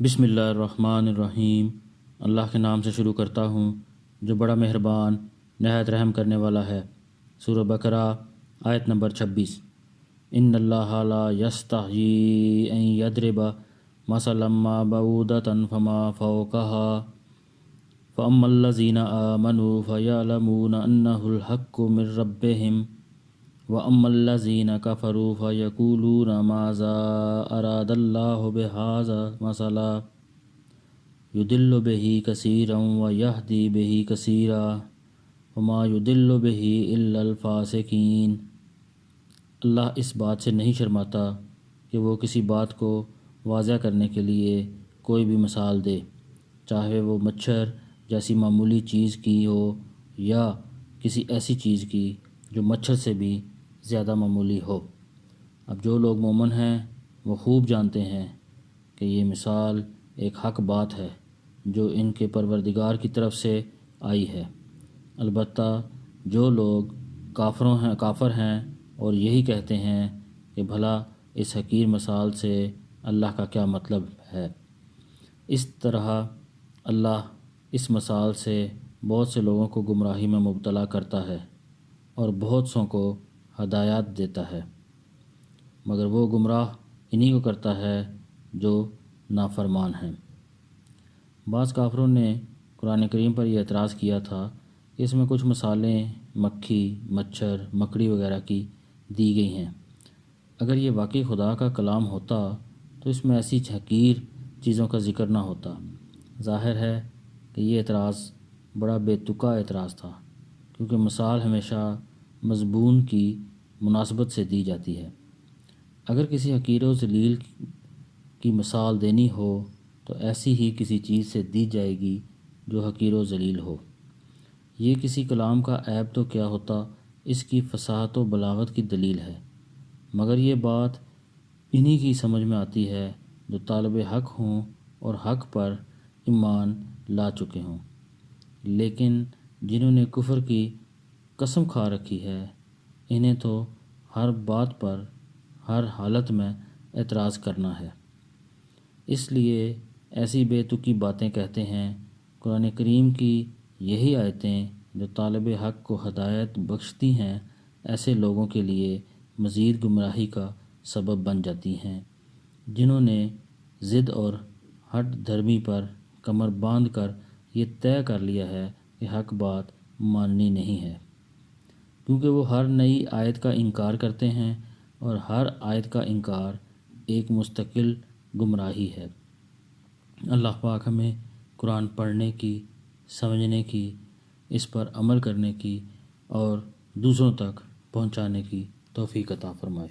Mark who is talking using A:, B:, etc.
A: بسم اللہ الرحمن الرحیم۔ اللہ کے نام سے شروع کرتا ہوں جو بڑا مہربان نہایت رحم کرنے والا ہے۔ سورہ بقرہ آیت نمبر 26۔ ان اللہ لا یستحیی ان یضرب مثلا ما بعوضۃ فما فوقها فاما الذین آمنوا فیعلمون انہ الحق من ربہم وَأَمَّا الَّذِينَ كَفَرُوا فَيَقُولُونَ مَاذَا أَرَادَ اللَّهُ بِهَذَا مَثَلًا يُضِلُّ بِهِ كَثِيرًا وَيَهْدِي بِهِ كَثِيرًا وَمَا يُضِلُّ بِهِ إِلَّا الْفَاسِقِينَ۔ اللہ اس بات سے نہیں شرماتا کہ وہ کسی بات کو واضح کرنے کے لیے کوئی بھی مثال دے، چاہے وہ مچھر جیسی معمولی چیز کی ہو یا کسی ایسی چیز کی جو مچھر سے بھی زیادہ معمولی ہو۔ اب جو لوگ مومن ہیں وہ خوب جانتے ہیں کہ یہ مثال ایک حق بات ہے جو ان کے پروردگار کی طرف سے آئی ہے۔ البتہ جو لوگ کافر ہیں اور یہی کہتے ہیں کہ بھلا اس حقیر مثال سے اللہ کا کیا مطلب ہے، اس طرح اللہ اس مثال سے بہت سے لوگوں کو گمراہی میں مبتلا کرتا ہے اور بہت سوں کو ہدایات دیتا ہے، مگر وہ گمراہ انہی کو کرتا ہے جو نافرمان ہیں۔ بعض کافروں نے قرآن کریم پر یہ اعتراض کیا تھا کہ اس میں کچھ مثالیں مکھی، مچھر، مکڑی وغیرہ کی دی گئی ہیں۔ اگر یہ واقعی خدا کا کلام ہوتا تو اس میں ایسی حقیر چیزوں کا ذکر نہ ہوتا۔ ظاہر ہے کہ یہ اعتراض بڑا بے تکا اعتراض تھا، کیونکہ مثال ہمیشہ مضمون کی مناسبت سے دی جاتی ہے۔ اگر کسی حقیر و ذلیل کی مثال دینی ہو تو ایسی ہی کسی چیز سے دی جائے گی جو حقیر و ذلیل ہو۔ یہ کسی کلام کا عیب تو کیا ہوتا، اس کی فصاحت و بلاغت کی دلیل ہے، مگر یہ بات انہی کی سمجھ میں آتی ہے جو طالب حق ہوں اور حق پر ایمان لا چکے ہوں، لیکن جنہوں نے کفر کی قسم کھا رکھی ہے انہیں تو ہر بات پر ہر حالت میں اعتراض کرنا ہے، اس لیے ایسی بے تکی باتیں کہتے ہیں۔ قرآن کریم کی یہی آیتیں جو طالب حق کو ہدایت بخشتی ہیں ایسے لوگوں کے لیے مزید گمراہی کا سبب بن جاتی ہیں جنہوں نے ضد اور ہٹ دھرمی پر کمر باندھ کر یہ طے کر لیا ہے کہ حق بات ماننی نہیں ہے، کیونکہ وہ ہر نئی آیت کا انکار کرتے ہیں اور ہر آیت کا انکار ایک مستقل گمراہی ہے۔ اللہ پاک ہمیں قرآن پڑھنے کی، سمجھنے کی، اس پر عمل کرنے کی اور دوسروں تک پہنچانے کی توفیق عطا فرمائے۔